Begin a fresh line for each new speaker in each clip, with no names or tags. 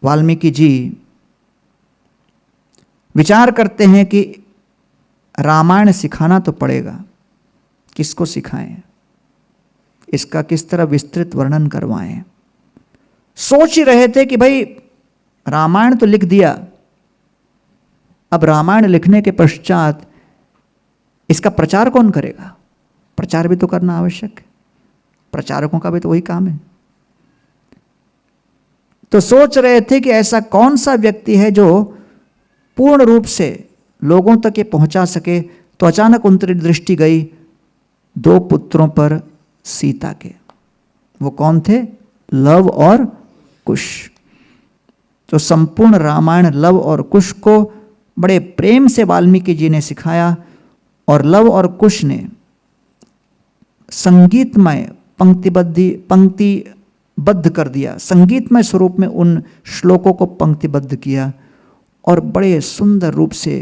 वाल्मीकि जी विचार करते हैं कि रामायण सिखाना तो पड़ेगा, किसको सिखाएं, इसका किस तरह विस्तृत वर्णन करवाएं। सोच ही रहे थे कि भाई रामायण तो लिख दिया, अब रामायण लिखने के पश्चात इसका प्रचार कौन करेगा? प्रचार भी तो करना आवश्यक है, प्रचारकों का भी तो वही काम है। तो सोच रहे थे कि ऐसा कौन सा व्यक्ति है जो पूर्ण रूप से लोगों तक ये पहुंचा सके। तो अचानक उनकी दृष्टि गई दो पुत्रों पर सीता के। वो कौन थे? लव और कुश। तो संपूर्ण रामायण लव और कुश को बड़े प्रेम से वाल्मीकि जी ने सिखाया, और लव और कुश ने संगीतमय पंक्तिबद्ध कर दिया, संगीतमय स्वरूप में उन श्लोकों को पंक्तिबद्ध किया और बड़े सुंदर रूप से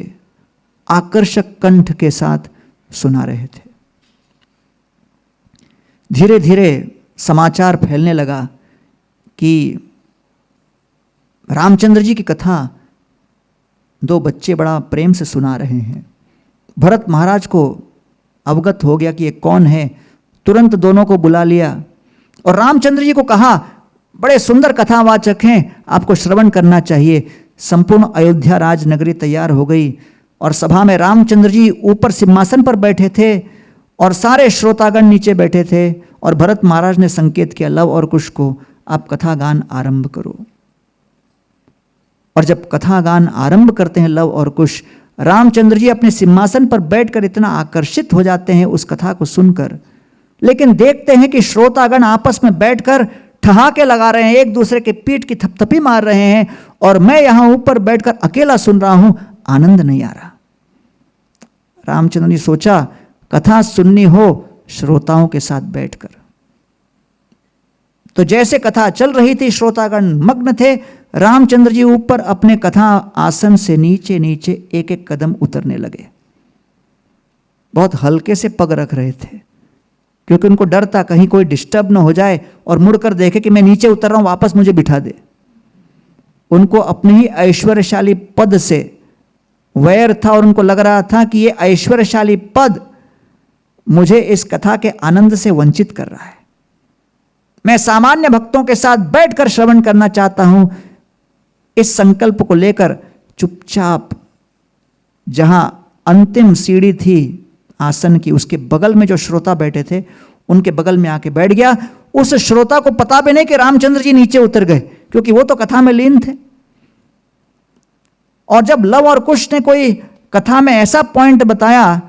आकर्षक कंठ के साथ सुना रहे थे। धीरे धीरे समाचार फैलने लगा कि रामचंद्र जी की कथा दो बच्चे बड़ा प्रेम से सुना रहे हैं। भरत महाराज को अवगत हो गया कि ये कौन है, तुरंत दोनों को बुला लिया और रामचंद्र जी को कहा, बड़े सुंदर कथावाचक हैं, आपको श्रवण करना चाहिए। संपूर्ण अयोध्या राजनगरी तैयार हो गई और सभा में रामचंद्र जी ऊपर सिंहासन पर बैठे थे और सारे श्रोतागण नीचे बैठे थे, और भरत महाराज ने संकेत किया लव और कुश को, आप कथा गान आरंभ करो। और जब कथा गान आरंभ करते हैं लव और कुश, रामचंद्र जी अपने सिंहासन पर बैठकर इतना आकर्षित हो जाते हैं उस कथा को सुनकर, लेकिन देखते हैं कि श्रोतागण आपस में बैठकर ठहाके लगा रहे हैं, एक दूसरे के पीठ की थपथपी मार रहे हैं, और मैं यहां ऊपर बैठकर अकेला सुन रहा हूं, आनंद नहीं आ रहा। रामचंद्र ने सोचा कथा सुननी हो श्रोताओं के साथ बैठकर। तो जैसे कथा चल रही थी, श्रोतागण मग्न थे, रामचंद्र जी ऊपर अपने कथा आसन से नीचे नीचे एक एक कदम उतरने लगे। बहुत हल्के से पग रख रहे थे, क्योंकि उनको डर था कहीं कोई डिस्टर्ब ना हो जाए और मुड़कर देखे कि मैं नीचे उतर रहा हूं, वापस मुझे बिठा दे। उनको अपने ही ऐश्वर्यशाली पद से वैर था और उनको लग रहा था कि ये ऐश्वर्यशाली पद मुझे इस कथा के आनंद से वंचित कर रहा है। मैं सामान्य भक्तों के साथ बैठकर श्रवण करना चाहता हूं। इस संकल्प को लेकर चुपचाप जहां अंतिम सीढ़ी थी आसन की, उसके बगल में जो श्रोता बैठे थे उनके बगल में आके बैठ गया। उस श्रोता को पता भी नहीं कि रामचंद्र जी नीचे उतर गए, क्योंकि वो तो कथा में लीन थे। और जब लव और कुश ने कोई कथा में ऐसा पॉइंट बताया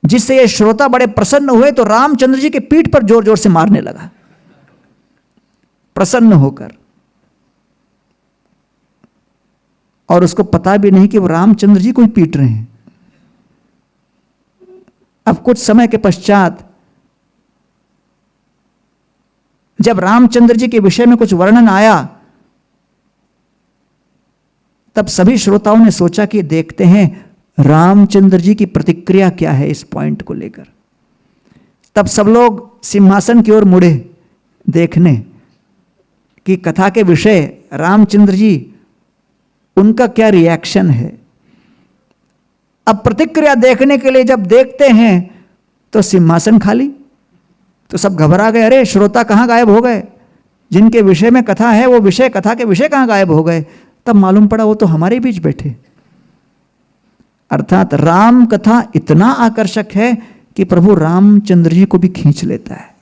जिससे ये श्रोता बड़े प्रसन्न हुए, तो रामचंद्र जी के पीठ पर जोर जोर से मारने लगा प्रसन्न होकर। और उसको पता भी नहीं कि वो रामचंद्र जी को ही पीट रहे हैं। अब कुछ समय के पश्चात जब रामचंद्र जी के विषय में कुछ वर्णन आया, तब सभी श्रोताओं ने सोचा कि देखते हैं रामचंद्र जी की प्रतिक्रिया क्या है इस पॉइंट को लेकर। तब सब लोग सिंहासन की ओर मुड़े देखने कि कथा के विषय रामचंद्र जी, उनका क्या रिएक्शन है। अब प्रतिक्रिया देखने के लिए जब देखते हैं तो सिंहासन खाली, तो सब घबरा गए, अरे श्रोता कहाँ गायब हो गए, जिनके विषय में कथा है वो विषय, कथा के विषय कहाँ गायब हो गए। तब मालूम पड़ा वो तो हमारे बीच बैठे। अर्थात राम कथा इतना आकर्षक है कि प्रभु रामचंद्र जी को भी खींच लेता है।